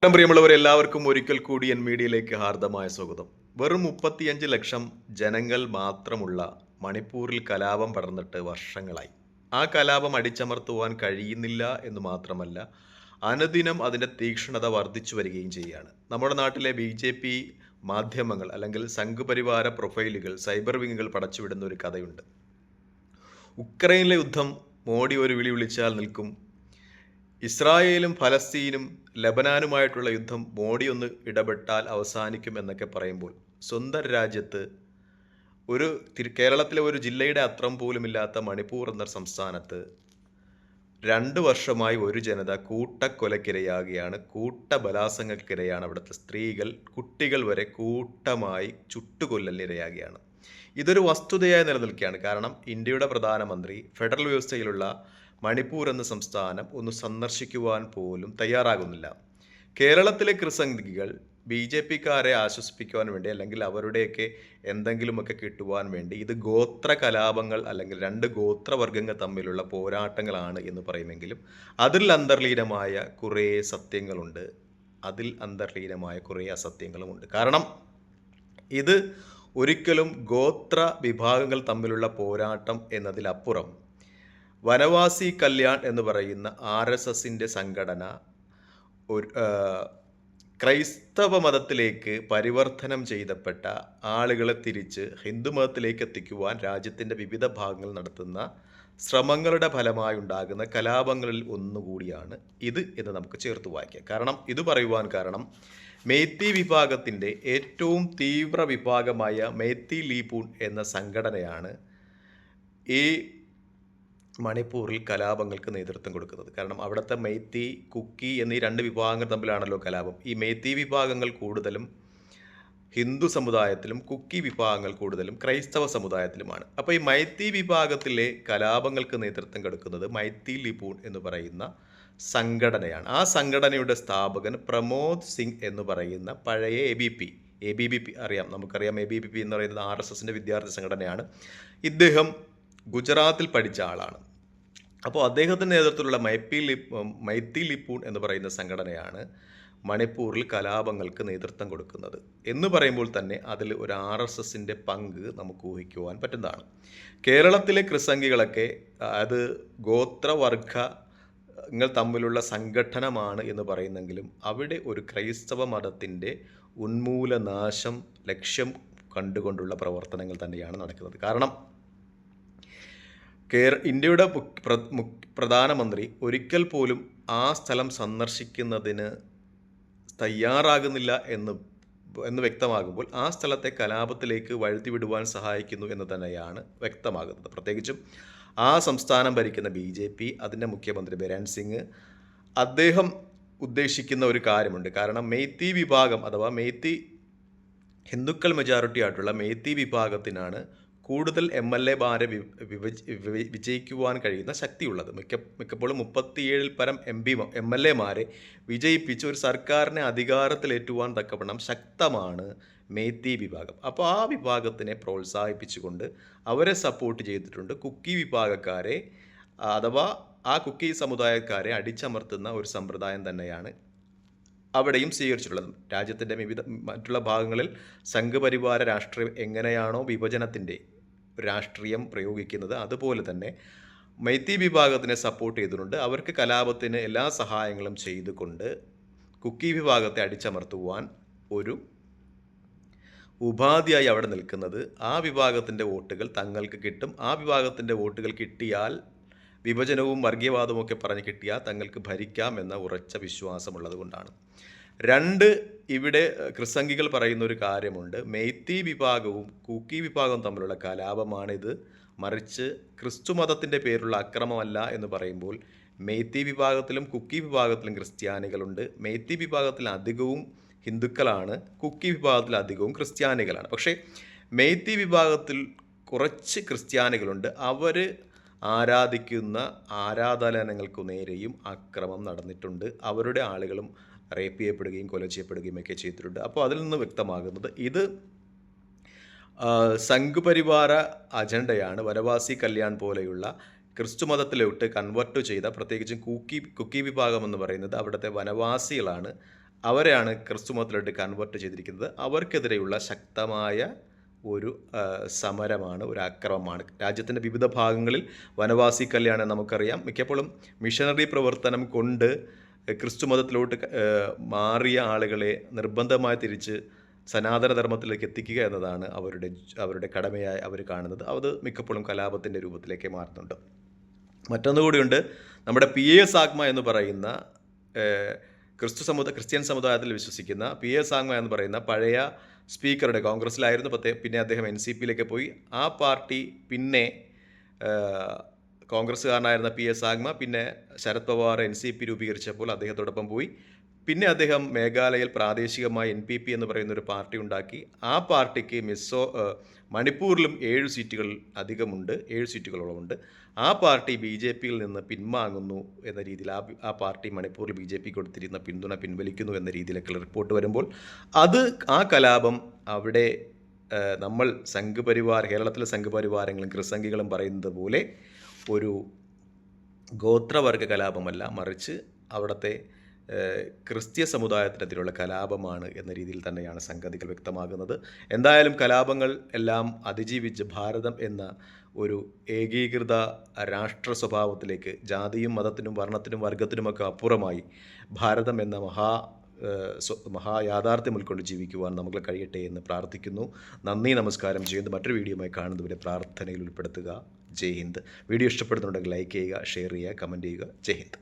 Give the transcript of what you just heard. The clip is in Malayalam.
പ്രിയമുള്ളവർ എല്ലാവർക്കും ഒരിക്കൽ കൂടി എൻ മീഡിയയിലേക്ക് ഹാർദമായ സ്വാഗതം. വെറും 35 ലക്ഷം ജനങ്ങൾ മാത്രമുള്ള മണിപ്പൂരിൽ കലാപം പടർന്നിട്ട് വർഷങ്ങളായി. ആ കലാപം അടിച്ചമർത്തുവാൻ കഴിയുന്നില്ല എന്ന് മാത്രമല്ല, അനുദിനം അതിൻ്റെ തീക്ഷ്ണത വർദ്ധിച്ചു വരികയും ചെയ്യുകയാണ്. നമ്മുടെ നാട്ടിലെ BJP മാധ്യമങ്ങൾ അല്ലെങ്കിൽ സംഘപരിവാര പ്രൊഫൈലുകൾ, സൈബർ വിങ്ങുകൾ പടച്ചുവിടുന്ന ഒരു കഥയുണ്ട്. ഉക്രൈനിലെ യുദ്ധം മോഡി ഒരു വിളി വിളിച്ചാൽ നിൽക്കും. ഇസ്രായേലും ഫലസ്തീനും ലബനാനുമായിട്ടുള്ള യുദ്ധം മോഡി ഒന്ന് ഇടപെട്ടാൽ അവസാനിക്കും എന്നൊക്കെ പറയുമ്പോൾ, സ്വന്തം രാജ്യത്ത് കേരളത്തിലെ ഒരു ജില്ലയുടെ അത്രം പോലുമില്ലാത്ത മണിപ്പൂർ എന്ന സംസ്ഥാനത്ത് 2 വർഷമായി ഒരു ജനത കൂട്ടക്കൊലക്കിരയാകുകയാണ്. കൂട്ടബലാത്സംഗത്തിനിരയാണ്. അവിടുത്തെ സ്ത്രീകൾ, കുട്ടികൾ വരെ കൂട്ടമായി ചുട്ടുകൊല്ലലിനിരയാകുകയാണ്. ഇതൊരു വസ്തുതയായി നിലനിൽക്കുകയാണ്. കാരണം ഇന്ത്യയുടെ പ്രധാനമന്ത്രി ഫെഡറൽ വ്യവസ്ഥയിലുള്ള മണിപ്പൂർ എന്ന സംസ്ഥാനം ഒന്ന് സന്ദർശിക്കുവാൻ പോലും തയ്യാറാകുന്നില്ല. കേരളത്തിലെ ക്രിസംഗികൾ BJPക്കാരെ ആശ്വസിപ്പിക്കുവാൻ വേണ്ടി, അല്ലെങ്കിൽ അവരുടെയൊക്കെ എന്തെങ്കിലുമൊക്കെ കിട്ടുവാൻ വേണ്ടി, ഇത് ഗോത്ര കലാപങ്ങൾ അല്ലെങ്കിൽ 2 ഗോത്രവർഗ്ഗങ്ങൾ തമ്മിലുള്ള പോരാട്ടങ്ങളാണ് എന്ന് പറയുമെങ്കിലും അതിൽ അന്തർലീനമായ കുറേ സത്യങ്ങളുണ്ട്, അതിൽ അന്തർലീനമായ കുറേ അസത്യങ്ങളുമുണ്ട്. കാരണം ഇത് ഒരിക്കലും ഗോത്ര വിഭാഗങ്ങൾ തമ്മിലുള്ള പോരാട്ടം എന്നതിലപ്പുറം വനവാസി കല്യാൺ എന്ന് പറയുന്ന RSSൻ്റെ സംഘടന ഒരു ക്രൈസ്തവ മതത്തിലേക്ക് പരിവർത്തനം ചെയ്തപ്പെട്ട ആളുകളെ തിരിച്ച് ഹിന്ദു മതത്തിലേക്ക് എത്തിക്കുവാൻ രാജ്യത്തിൻ്റെ വിവിധ ഭാഗങ്ങൾ നടത്തുന്ന ശ്രമങ്ങളുടെ ഫലമായി ഉണ്ടാകുന്ന കലാപങ്ങളിൽ ഒന്നുകൂടിയാണ് ഇത് എന്ന് നമുക്ക് ചേർത്ത് വായിക്കാം. കാരണം ഇത് പറയുവാൻ കാരണം, മേത്തി വിഭാഗത്തിൻ്റെ ഏറ്റവും തീവ്ര വിഭാഗമായ മേത്തി ലീപൂൺ എന്ന സംഘടനയാണ് ഈ മണിപ്പൂരിൽ കലാപങ്ങൾക്ക് നേതൃത്വം കൊടുക്കുന്നത്. കാരണം അവിടുത്തെ മേത്തി, കുക്കി എന്നീ 2 വിഭാഗങ്ങൾ തമ്മിലാണല്ലോ കലാപം. ഈ മേത്തി വിഭാഗങ്ങൾ കൂടുതലും ഹിന്ദു സമുദായത്തിലും കുക്കി വിഭാഗങ്ങൾ കൂടുതലും ക്രൈസ്തവ സമുദായത്തിലുമാണ്. അപ്പോൾ ഈ മൈത്തി വിഭാഗത്തിലെ കലാപങ്ങൾക്ക് നേതൃത്വം കൊടുക്കുന്നത് മൈത്തി ലിപൂൺ എന്ന് പറയുന്ന സംഘടനയാണ്. ആ സംഘടനയുടെ സ്ഥാപകൻ പ്രമോദ് സിംഗ് എന്ന് പറയുന്ന പഴയ ABVP അറിയാം, നമുക്കറിയാം. ABVP എന്ന് പറയുന്നത് RSSൻ്റെ വിദ്യാർത്ഥി സംഘടനയാണ്. ഇദ്ദേഹം ഗുജറാത്തിൽ പഠിച്ച ആളാണ്. അപ്പോൾ അദ്ദേഹത്തിൻ്റെ നേതൃത്വത്തിലുള്ള മൈത്തി ലിപൂൺ എന്ന് പറയുന്ന സംഘടനയാണ് മണിപ്പൂരിൽ കലാപങ്ങൾക്ക് നേതൃത്വം കൊടുക്കുന്നത്. എന്ന് പറയുമ്പോൾ തന്നെ അതിൽ ഒരു RSSൻ്റെ പങ്ക് നമുക്ക് ഊഹിക്കുവാൻ പറ്റുന്നതാണ്. കേരളത്തിലെ ക്രിസംഗികളൊക്കെ അത് ഗോത്രവർഗ്ഗങ്ങൾ തമ്മിലുള്ള സംഘടനമാണ് എന്ന് പറയുന്നെങ്കിലും അവിടെ ഒരു ക്രൈസ്തവ മതത്തിൻ്റെ ഉന്മൂലനാശം ലക്ഷ്യം കണ്ടുകൊണ്ടുള്ള പ്രവർത്തനങ്ങൾ തന്നെയാണ് നടക്കുന്നത്. കാരണം ഇന്ത്യയുടെ പ്രധാനമന്ത്രി ഒരിക്കൽ പോലും ആ സ്ഥലം സന്ദർശിക്കുന്നതിന് തയ്യാറാകുന്നില്ല എന്ന് വ്യക്തമാകുമ്പോൾ ആ സ്ഥലത്തെ കലാപത്തിലേക്ക് വഴുതിവിടുവാൻ സഹായിക്കുന്നു എന്ന് തന്നെയാണ് വ്യക്തമാകുന്നത്. പ്രത്യേകിച്ചും ആ സംസ്ഥാനം ഭരിക്കുന്ന BJP, അതിൻ്റെ മുഖ്യമന്ത്രി ബിരേൻ സിംഗ്, അദ്ദേഹം ഉദ്ദേശിക്കുന്ന ഒരു കാര്യമുണ്ട്. കാരണം മേത്തി വിഭാഗം അഥവാ മേത്തി ഹിന്ദുക്കൾ മെജോറിറ്റി ആയിട്ടുള്ള മേത്തി വിഭാഗത്തിനാണ് കൂടുതൽ MLA-മാരെ വിജയിക്കുവാൻ കഴിയുന്ന ശക്തിയുള്ളത്. മിക്കപ്പോഴും 37 പരം MLA-മാരെ വിജയിപ്പിച്ച് ഒരു സർക്കാരിനെ അധികാരത്തിലേറ്റുവാൻ തക്കവണ്ണം ശക്തമാണ് മേത്തി വിഭാഗം. അപ്പോൾ ആ വിഭാഗത്തിനെ പ്രോത്സാഹിപ്പിച്ചുകൊണ്ട് അവരെ സപ്പോർട്ട് ചെയ്തിട്ടുണ്ട് കുക്കി വിഭാഗക്കാരെ, അഥവാ ആ കുക്കി സമുദായക്കാരെ അടിച്ചമർത്തുന്ന ഒരു സമ്പ്രദായം തന്നെയാണ് അവിടെയും സ്വീകരിച്ചിട്ടുള്ളത്. രാജ്യത്തിൻ്റെ മറ്റുള്ള ഭാഗങ്ങളിൽ സംഘപരിവാര രാഷ്ട്രീയം എങ്ങനെയാണോ വിഭജനത്തിൻ്റെ രാഷ്ട്രീയം പ്രയോഗിക്കുന്നത്, അതുപോലെ തന്നെ മൈത്തി വിഭാഗത്തിനെ സപ്പോർട്ട് ചെയ്തിട്ടുണ്ട്. അവർക്ക് കലാപത്തിന് എല്ലാ സഹായങ്ങളും ചെയ്തുകൊണ്ട് കുക്കി വിഭാഗത്തെ അടിച്ചമർത്തുവാൻ ഒരു ഉപാധിയായി അവിടെ നിൽക്കുന്നത് ആ വിഭാഗത്തിൻ്റെ വോട്ടുകൾ തങ്ങൾക്ക് കിട്ടും. ആ വിഭാഗത്തിൻ്റെ വോട്ടുകൾ കിട്ടിയാൽ, വിഭജനവും വർഗീയവാദവും ഒക്കെ പറഞ്ഞ് കിട്ടിയാൽ തങ്ങൾക്ക് ഭരിക്കാം എന്ന ഉറച്ച വിശ്വാസമുള്ളത് കൊണ്ടാണ്. 2 ഇവിടെ ക്രിസംഗികൾ പറയുന്ന ഒരു കാര്യമുണ്ട്. മേത്തി വിഭാഗവും കുക്കി വിഭാഗവും തമ്മിലുള്ള കലാപമാണിത്, മറിച്ച് ക്രിസ്തു മതത്തിൻ്റെ പേരുള്ള അക്രമമല്ല എന്ന് പറയുമ്പോൾ മേത്തി വിഭാഗത്തിലും കുക്കി വിഭാഗത്തിലും ക്രിസ്ത്യാനികളുണ്ട്. മേത്തി വിഭാഗത്തിൽ അധികവും ഹിന്ദുക്കളാണ്, കുക്കി വിഭാഗത്തിൽ അധികവും ക്രിസ്ത്യാനികളാണ്. പക്ഷേ മേത്തി വിഭാഗത്തിൽ കുറച്ച് ക്രിസ്ത്യാനികളുണ്ട്. അവർ ആരാധിക്കുന്ന ആരാധനാലയങ്ങൾക്കു നേരെയും അക്രമം നടന്നിട്ടുണ്ട്. അവരുടെ ആളുകളും റേപ്പ് ചെയ്യപ്പെടുകയും കൊല ചെയ്യപ്പെടുകയും ഒക്കെ ചെയ്തിട്ടുണ്ട്. അപ്പോൾ അതിൽ നിന്ന് വ്യക്തമാകുന്നത് ഇത് സംഘപരിവാര അജണ്ടയാണ്. വനവാസി കല്യാൺ പോലെയുള്ള ക്രിസ്തു മതത്തിലോട്ട് കൺവെർട്ട് ചെയ്ത, പ്രത്യേകിച്ചും കുക്കി വിഭാഗം എന്ന് പറയുന്നത് അവിടുത്തെ വനവാസികളാണ്. അവരെയാണ് ക്രിസ്തു മതത്തിലോട്ട് കൺവേർട്ട് ചെയ്തിരിക്കുന്നത്. അവർക്കെതിരെയുള്ള ശക്തമായ ഒരു സമരമാണ്, ഒരു അക്രമമാണ്. രാജ്യത്തിൻ്റെ വിവിധ ഭാഗങ്ങളിൽ വനവാസി കല്യാണം നമുക്കറിയാം. മിക്കപ്പോഴും മിഷനറി പ്രവർത്തനം കൊണ്ട് ക്രിസ്തു മതത്തിലോട്ട് മാറിയ ആളുകളെ നിർബന്ധമായി തിരിച്ച് സനാതന ധർമ്മത്തിലേക്ക് എത്തിക്കുക എന്നതാണ് അവരുടെ കടമയായി അവർ കാണുന്നത്. അത് മിക്കപ്പോഴും കലാപത്തിൻ്റെ രൂപത്തിലേക്ക് മാറുന്നുണ്ട്. മറ്റൊന്നുകൂടിയുണ്ട്, നമ്മുടെ PA സാഗ്മ എന്ന് പറയുന്ന ക്രിസ്ത്യൻ സമുദായത്തിൽ വിശ്വസിക്കുന്ന PA സാഗ്മ എന്ന് പറയുന്ന പഴയ സ്പീക്കറുടെ, കോൺഗ്രസ്സിലായിരുന്നു, പിന്നെ അദ്ദേഹം NCPയിലേക്ക് പോയി. ആ പാർട്ടി പിന്നെ കോൺഗ്രസ്സുകാരനായിരുന്ന PA സാഗ്മ പിന്നെ ശരത് പവാർ NCP രൂപീകരിച്ചപ്പോൾ അദ്ദേഹത്തോടൊപ്പം പോയി. പിന്നെ അദ്ദേഹം മേഘാലയയിൽ പ്രാദേശികമായി NPP എന്ന് പറയുന്ന ഒരു പാർട്ടി ഉണ്ടാക്കി. ആ പാർട്ടിക്ക് മണിപ്പൂരിലും 7 സീറ്റുകൾ അധികമുണ്ട്, 7 സീറ്റുകളോളമുണ്ട്. ആ പാർട്ടി BJPയിൽ നിന്ന് പിൻവാങ്ങുന്നു എന്ന രീതിയിൽ, ആ പാർട്ടി മണിപ്പൂരിൽ BJP കൊടുത്തിരുന്ന പിന്തുണ പിൻവലിക്കുന്നു എന്ന രീതിയിലൊക്കെയുള്ള റിപ്പോർട്ട് വരുമ്പോൾ ആ കലാപം അവിടെ നമ്മൾ സംഘപരിവാർ, കേരളത്തിലെ സംഘപരിവാരങ്ങളും ക്രിസംഖികളും പറയുന്നത് പോലെ ഒരു ഗോത്രവർഗ കലാപമല്ല, മറിച്ച് അവിടുത്തെ ക്രിസ്ത്യ സമുദായത്തിനെതിരെയുള്ള കലാപമാണ് എന്ന രീതിയിൽ തന്നെയാണ് സംഗതികൾ വ്യക്തമാകുന്നത്. എന്തായാലും കലാപങ്ങൾ എല്ലാം അതിജീവിച്ച് ഭാരതം എന്ന ഒരു ഏകീകൃത രാഷ്ട്ര സ്വഭാവത്തിലേക്ക്, ജാതിയും മതത്തിനും വർണ്ണത്തിനും വർഗത്തിനുമൊക്കെ അപ്പുറമായി ഭാരതം എന്ന മഹായാഥാർത്ഥ്യം ഉൾക്കൊണ്ട് ജീവിക്കുവാൻ നമുക്ക് കഴിയട്ടെ എന്ന് പ്രാർത്ഥിക്കുന്നു. നന്ദി, നമസ്കാരം ചെയ്യുന്നു. മറ്റൊരു വീഡിയോയുമായി കാണുന്നതുവരെ പ്രാർത്ഥനയിൽ ഉൾപ്പെടുത്തുക. ജയ് ഹിന്ദ്. വീഡിയോ ഇഷ്ടപ്പെടുന്നുണ്ടെങ്കിൽ ലൈക്ക് ചെയ്യുക, ഷെയർ ചെയ്യുക, കമൻറ്റ് ചെയ്യുക. ജയ് ഹിന്ദ്.